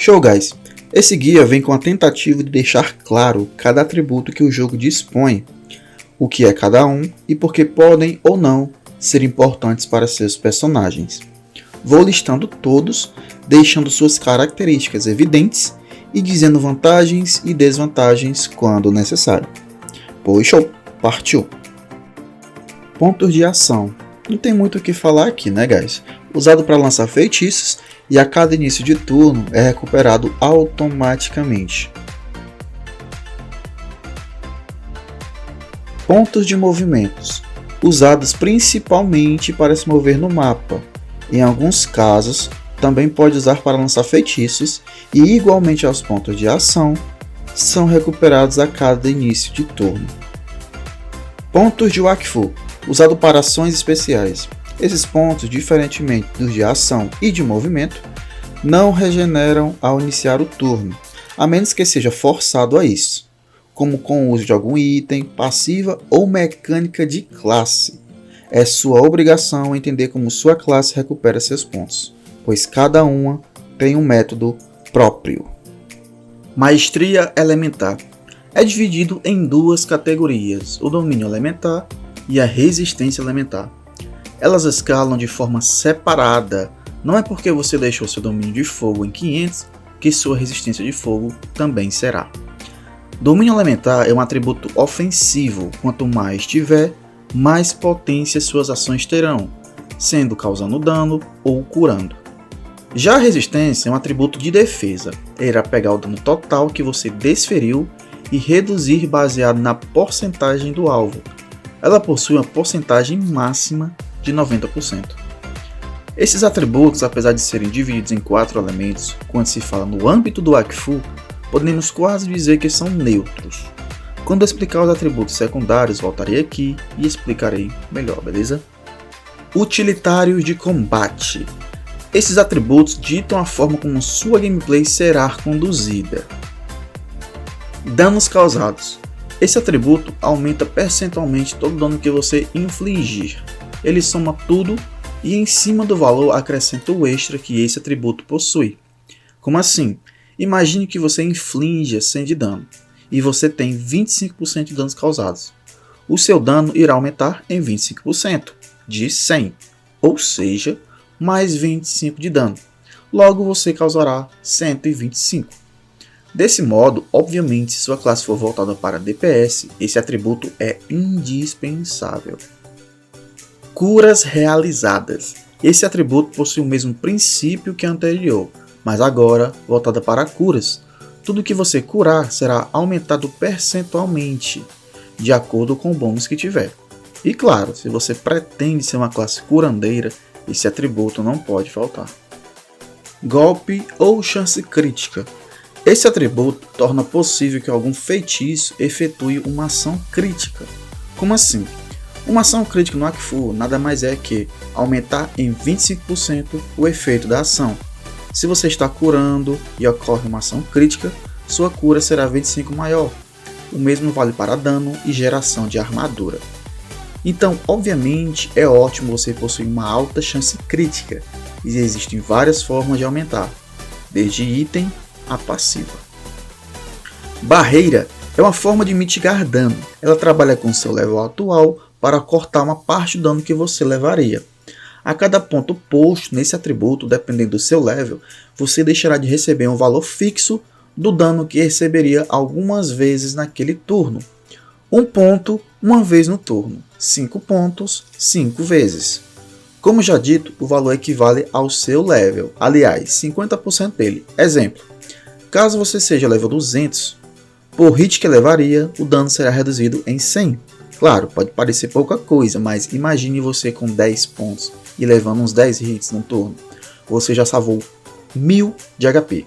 Show, guys! Esse guia vem com a tentativa de deixar claro cada atributo que o jogo dispõe, o que é cada um e por que podem ou não ser importantes para seus personagens. Vou listando todos, deixando suas características evidentes e dizendo vantagens e desvantagens quando necessário. Pois show, partiu! Pontos de ação. Não tem muito o que falar aqui, né, guys? Usado para lançar feitiços e a cada início de turno é recuperado automaticamente. Pontos de movimentos. Usados principalmente para se mover no mapa. Em alguns casos, também pode usar para lançar feitiços e, igualmente aos pontos de ação, são recuperados a cada início de turno. Pontos de Wakfu. Usado para ações especiais. Esses pontos, diferentemente dos de ação e de movimento, não regeneram ao iniciar o turno, a menos que seja forçado a isso, como com o uso de algum item, passiva ou mecânica de classe. É sua obrigação entender como sua classe recupera seus pontos, pois cada uma tem um método próprio. Maestria Elementar. É dividido em duas categorias, o domínio elementar e a resistência elementar. Elas escalam de forma separada. Não é porque você deixou seu domínio de fogo em 500 que sua resistência de fogo também será. Domínio elementar é um atributo ofensivo. Quanto mais tiver, mais potência suas ações terão, sendo causando dano ou curando. Já a resistência é um atributo de defesa. Irá pegar o dano total que você desferiu e reduzir baseado na porcentagem do alvo. Ela possui uma porcentagem máxima de 90%. Esses atributos, apesar de serem divididos em 4 elementos, quando se fala no âmbito do Wakfu, podemos quase dizer que são neutros. Quando eu explicar os atributos secundários, voltarei aqui e explicarei melhor, beleza? Utilitários de combate. Esses atributos ditam a forma como sua gameplay será conduzida. Danos causados. Esse atributo aumenta percentualmente todo o dano que você infligir. Ele soma tudo e em cima do valor acrescenta o extra que esse atributo possui. Como assim? Imagine que você inflige 100 de dano e você tem 25% de danos causados. O seu dano irá aumentar em 25% de 100, ou seja, mais 25 de dano. Logo você causará 125. Desse modo, obviamente, se sua classe for voltada para DPS, esse atributo é indispensável. Curas realizadas. Esse atributo possui o mesmo princípio que o anterior, mas agora voltada para curas. Tudo que você curar será aumentado percentualmente, de acordo com o bônus que tiver. E claro, se você pretende ser uma classe curandeira, esse atributo não pode faltar. Golpe ou chance crítica. Esse atributo torna possível que algum feitiço efetue uma ação crítica. Como assim? Uma ação crítica no Wakfu nada mais é que aumentar em 25% o efeito da ação. Se você está curando e ocorre uma ação crítica, sua cura será 25 maior. O mesmo vale para dano e geração de armadura. Então, obviamente, é ótimo você possuir uma alta chance crítica, e existem várias formas de aumentar, desde item a passiva. Barreira é uma forma de mitigar dano. Ela trabalha com seu level atual para cortar uma parte do dano que você levaria. A cada ponto posto nesse atributo, dependendo do seu level, você deixará de receber um valor fixo do dano que receberia algumas vezes naquele turno. 1 ponto, uma vez no turno. 5 pontos, 5 vezes. Como já dito, o valor equivale ao seu level, aliás, 50% dele. Exemplo, caso você seja level 200, por hit que levaria, o dano será reduzido em 100. Claro, pode parecer pouca coisa, mas imagine você com 10 pontos e levando uns 10 hits no turno. Você já salvou 1000 de HP.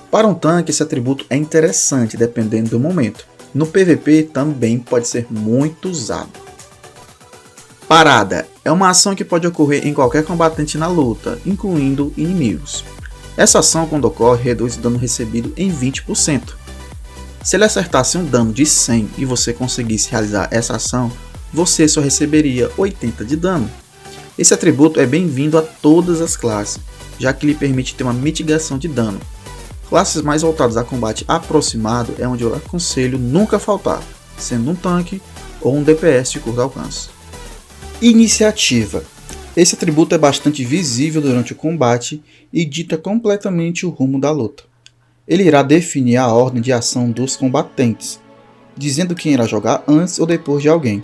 Para um tanque, esse atributo é interessante dependendo do momento. No PVP também pode ser muito usado. Parada é uma ação que pode ocorrer em qualquer combatente na luta, incluindo inimigos. Essa ação, quando ocorre, reduz o dano recebido em 20%. Se ele acertasse um dano de 100 e você conseguisse realizar essa ação, você só receberia 80 de dano. Esse atributo é bem-vindo a todas as classes, já que lhe permite ter uma mitigação de dano. Classes mais voltadas a combate aproximado é onde eu aconselho nunca faltar, sendo um tanque ou um DPS de curto alcance. Iniciativa. Esse atributo é bastante visível durante o combate e dita completamente o rumo da luta. Ele irá definir a ordem de ação dos combatentes, dizendo quem irá jogar antes ou depois de alguém.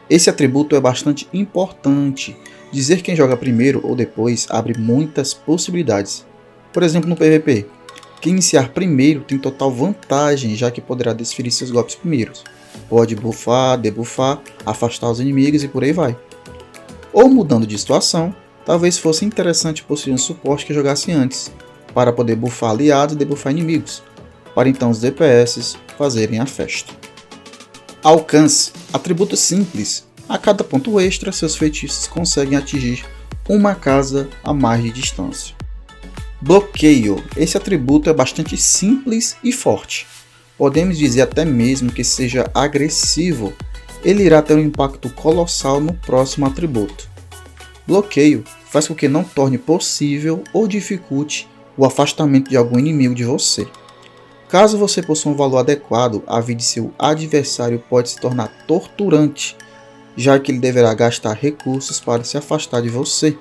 Esse atributo é bastante importante. Dizer quem joga primeiro ou depois abre muitas possibilidades. Por exemplo, no PVP, quem iniciar primeiro tem total vantagem, já que poderá desferir seus golpes primeiros. Pode buffar, debuffar, afastar os inimigos e por aí vai. Ou mudando de situação, talvez fosse interessante possuir um suporte que jogasse antes, para poder buffar aliados e debuffar inimigos, para então os DPS fazerem a festa. Alcance. Atributo simples. A cada ponto extra, seus feitiços conseguem atingir uma casa a mais de distância. Bloqueio. Esse atributo é bastante simples e forte. Podemos dizer até mesmo que seja agressivo. Ele irá ter um impacto colossal no próximo atributo. Bloqueio faz com que não torne possível ou dificulte o afastamento de algum inimigo de você. Caso você possua um valor adequado, a vida de seu adversário pode se tornar torturante, já que ele deverá gastar recursos para se afastar de você.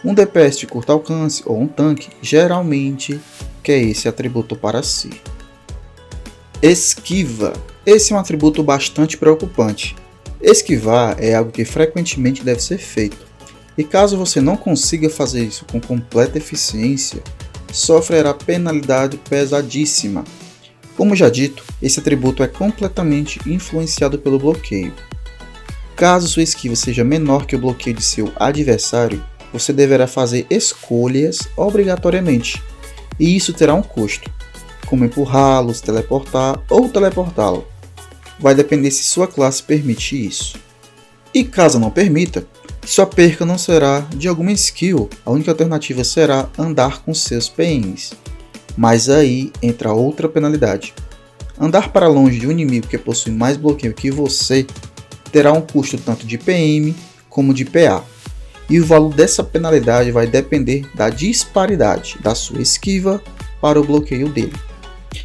Um DPS de curto alcance ou um tanque geralmente quer esse atributo para si. Esquiva. Esse é um atributo bastante preocupante. Esquivar é algo que frequentemente deve ser feito, e caso você não consiga fazer isso com completa eficiência, sofrerá penalidade pesadíssima. Como já dito, esse atributo é completamente influenciado pelo bloqueio. Caso sua esquiva seja menor que o bloqueio de seu adversário, você deverá fazer escolhas obrigatoriamente, e isso terá um custo, como empurrá-los, teleportar ou teleportá-lo. Vai depender se sua classe permite isso. E caso não permita, sua perca não será de alguma skill, a única alternativa será andar com seus PMs. Mas aí entra outra penalidade. Andar para longe de um inimigo que possui mais bloqueio que você terá um custo tanto de PM como de PA. E o valor dessa penalidade vai depender da disparidade da sua esquiva para o bloqueio dele.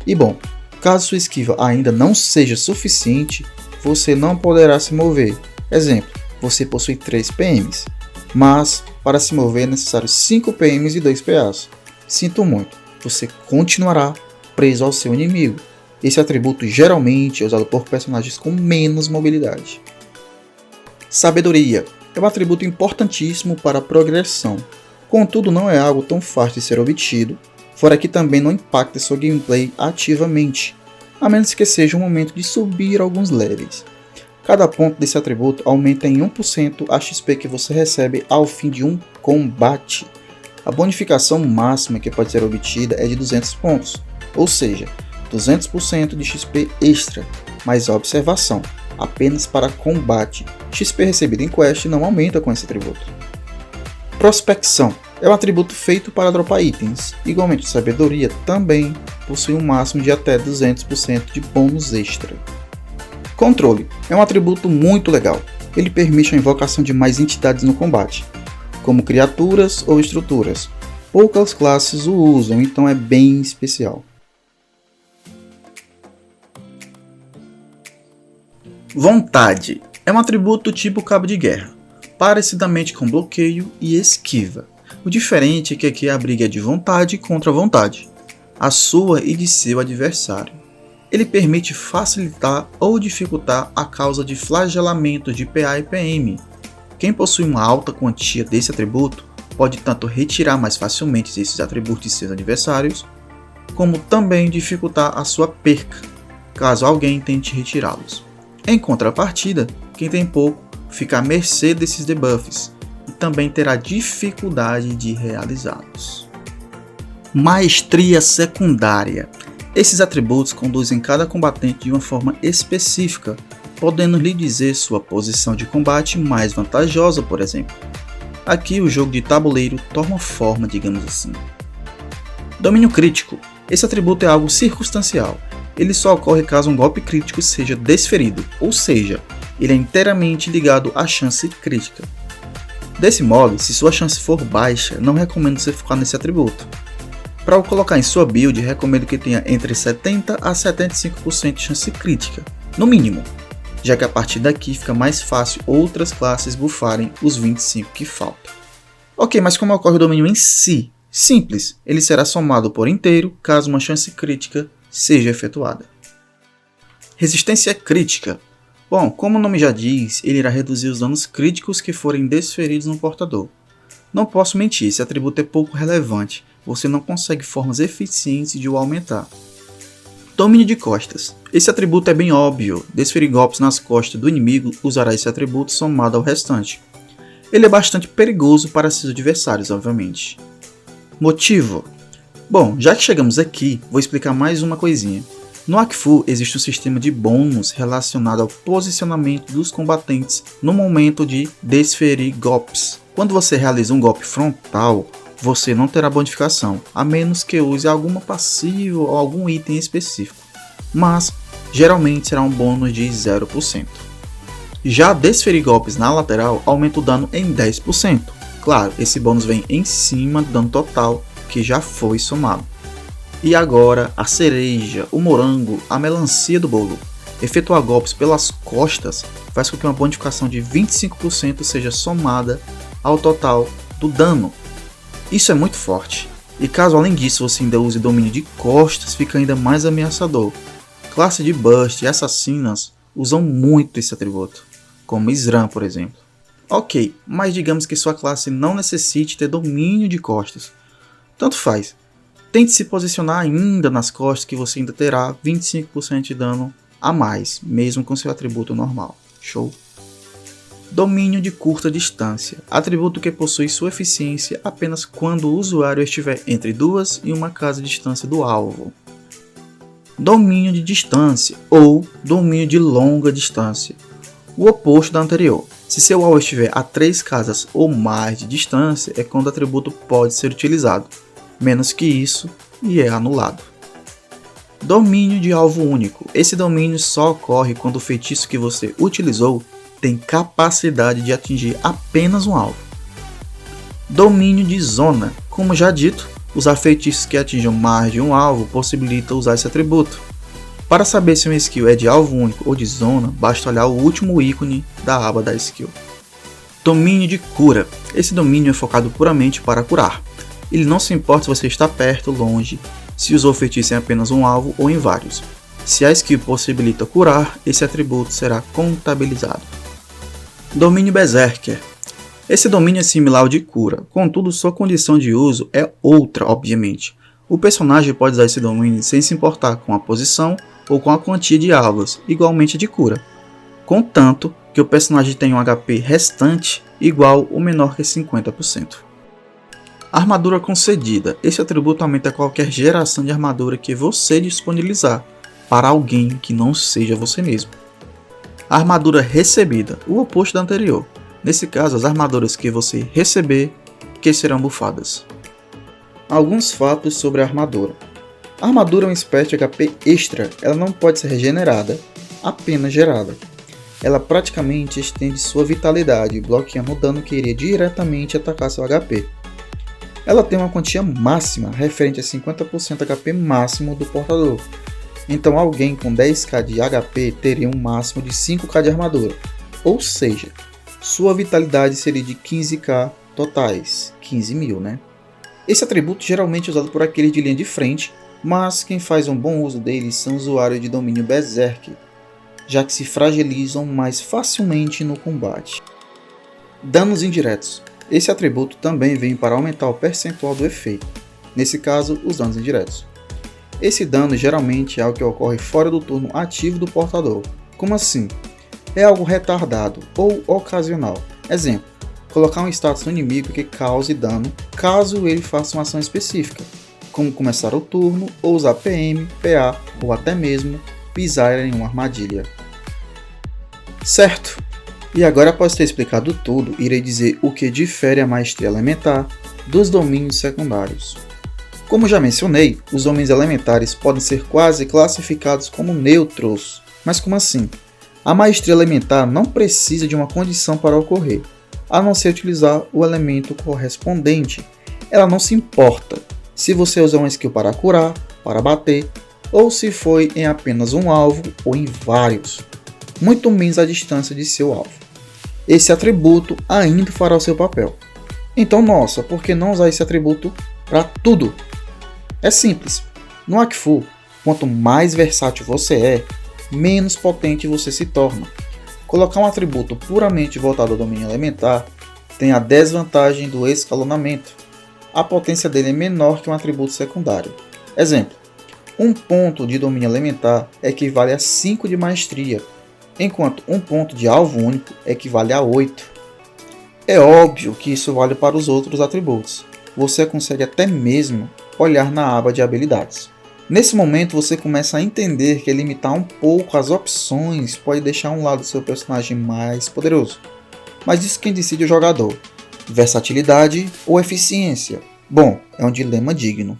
E bom, caso sua esquiva ainda não seja suficiente, você não poderá se mover. Exemplo, você possui 3 PMs, mas para se mover é necessário 5 PMs e 2 PAs. Sinto muito, você continuará preso ao seu inimigo. Esse atributo geralmente é usado por personagens com menos mobilidade. Sabedoria é um atributo importantíssimo para a progressão, contudo não é algo tão fácil de ser obtido, fora que também não impacta sua gameplay ativamente, a menos que seja o momento de subir alguns levels. Cada ponto desse atributo aumenta em 1% a XP que você recebe ao fim de um combate. A bonificação máxima que pode ser obtida é de 200 pontos, ou seja, 200% de XP extra, mas observação, apenas para combate. XP recebido em quest não aumenta com esse atributo. Prospecção é um atributo feito para dropar itens. Igualmente, sabedoria também possui um máximo de até 200% de bônus extra. Controle é um atributo muito legal. Ele permite a invocação de mais entidades no combate, como criaturas ou estruturas. Poucas classes o usam, então é bem especial. Vontade é um atributo tipo cabo de guerra, parecidamente com bloqueio e esquiva. O diferente é que aqui a briga é de vontade contra vontade, a sua e de seu adversário. Ele permite facilitar ou dificultar a causa de flagelamentos de PA e PM. Quem possui uma alta quantia desse atributo pode tanto retirar mais facilmente esses atributos de seus adversários, como também dificultar a sua perca, caso alguém tente retirá-los. Em contrapartida, quem tem pouco fica à mercê desses debuffs e também terá dificuldade de realizá-los. Maestria secundária. Esses atributos conduzem cada combatente de uma forma específica, podendo lhe dizer sua posição de combate mais vantajosa, por exemplo. Aqui o jogo de tabuleiro toma forma, digamos assim. Domínio crítico. Esse atributo é algo circunstancial. Ele só ocorre caso um golpe crítico seja desferido, ou seja, ele é inteiramente ligado à chance crítica. Desse modo, se sua chance for baixa, não recomendo você focar nesse atributo. Para o colocar em sua build, recomendo que tenha entre 70 a 75% de chance crítica, no mínimo, já que a partir daqui fica mais fácil outras classes bufarem os 25 que faltam. Ok, mas como ocorre o domínio em si? Simples, ele será somado por inteiro caso uma chance crítica seja efetuada. Resistência crítica. Bom, como o nome já diz, ele irá reduzir os danos críticos que forem desferidos no portador. Não posso mentir, esse atributo é pouco relevante, você não consegue formas eficientes de o aumentar. Domínio de costas. Esse atributo é bem óbvio, desferir golpes nas costas do inimigo usará esse atributo somado ao restante. Ele é bastante perigoso para seus adversários, obviamente. Motivo. Bom, já que chegamos aqui, vou explicar mais uma coisinha. No Akfu existe um sistema de bônus relacionado ao posicionamento dos combatentes no momento de desferir golpes. Quando você realiza um golpe frontal, você não terá bonificação, a menos que use alguma passiva ou algum item específico, mas geralmente será um bônus de 0%. Já desferir golpes na lateral aumenta o dano em 10%. Claro, esse bônus vem em cima do dano total que já foi somado. E agora a cereja, o morango, a melancia do bolo. Efetuar golpes pelas costas faz com que uma bonificação de 25% seja somada ao total do dano. Isso é muito forte. E caso além disso você ainda use domínio de costas, fica ainda mais ameaçador. Classe de Burst e assassinas usam muito esse atributo, como Sram, por exemplo. Ok, mas digamos que sua classe não necessite ter domínio de costas. Tanto faz. Tente se posicionar ainda nas costas que você ainda terá 25% de dano a mais, mesmo com seu atributo normal. Show? Domínio de curta distância. Atributo que possui sua eficiência apenas quando o usuário estiver entre 2 e 1 casa de distância do alvo. Domínio de distância ou domínio de longa distância. O oposto da anterior. Se seu alvo estiver a 3 casas ou mais de distância, é quando o atributo pode ser utilizado. Menos que isso, e é anulado. Domínio de alvo único. Esse domínio só ocorre quando o feitiço que você utilizou tem capacidade de atingir apenas um alvo. Domínio de zona. Como já dito, usar feitiços que atinjam mais de um alvo possibilita usar esse atributo. Para saber se uma skill é de alvo único ou de zona, basta olhar o último ícone da aba da skill. Domínio de cura. Esse domínio é focado puramente para curar. Ele não se importa se você está perto ou longe, se usou feitiço em apenas um alvo ou em vários. Se a skill possibilita curar, esse atributo será contabilizado. Domínio Berserker. Esse domínio é similar ao de cura, contudo sua condição de uso é outra, obviamente. O personagem pode usar esse domínio sem se importar com a posição ou com a quantia de alvos, igualmente de cura, contanto que o personagem tenha um HP restante igual ou menor que 50%. Armadura concedida. Esse atributo aumenta qualquer geração de armadura que você disponibilizar para alguém que não seja você mesmo. Armadura recebida, o oposto da anterior. Nesse caso, as armaduras que você receber que serão bufadas. Alguns fatos sobre a armadura. A armadura é uma espécie de HP extra, ela não pode ser regenerada, apenas gerada. Ela praticamente estende sua vitalidade, bloqueando o dano que iria diretamente atacar seu HP. Ela tem uma quantia máxima, referente a 50% HP máximo do portador. Então alguém com 10k de HP teria um máximo de 5k de armadura. Ou seja, sua vitalidade seria de 15k totais. 15.000, né? Esse atributo geralmente é usado por aqueles de linha de frente, mas quem faz um bom uso dele são usuários de domínio Berserk, já que se fragilizam mais facilmente no combate. Danos indiretos. Esse atributo também vem para aumentar o percentual do efeito, nesse caso os danos indiretos. Esse dano geralmente é algo que ocorre fora do turno ativo do portador. Como assim? É algo retardado ou ocasional. Exemplo, colocar um status no inimigo que cause dano caso ele faça uma ação específica, como começar o turno ou usar PM, PA ou até mesmo pisar em uma armadilha. Certo! E agora, após ter explicado tudo, irei dizer o que difere a maestria elementar dos domínios secundários. Como já mencionei, os domínios elementares podem ser quase classificados como neutros. Mas como assim? A maestria elementar não precisa de uma condição para ocorrer, a não ser utilizar o elemento correspondente. Ela não se importa se você usa uma skill para curar, para bater, ou se foi em apenas um alvo ou em vários, muito menos a distância de seu alvo. Esse atributo ainda fará o seu papel. Então, nossa, por que não usar esse atributo para tudo? É simples. No Hackfu, quanto mais versátil você é, menos potente você se torna. Colocar um atributo puramente voltado ao domínio elementar tem a desvantagem do escalonamento. A potência dele é menor que um atributo secundário. Exemplo, um ponto de domínio elementar equivale a 5 de maestria, enquanto um ponto de alvo único equivale a 8. É óbvio que isso vale para os outros atributos. Você consegue até mesmo olhar na aba de habilidades. Nesse momento você começa a entender que limitar um pouco as opções pode deixar um lado do seu personagem mais poderoso. Mas isso quem decide é o jogador. Versatilidade ou eficiência? Bom, é um dilema digno.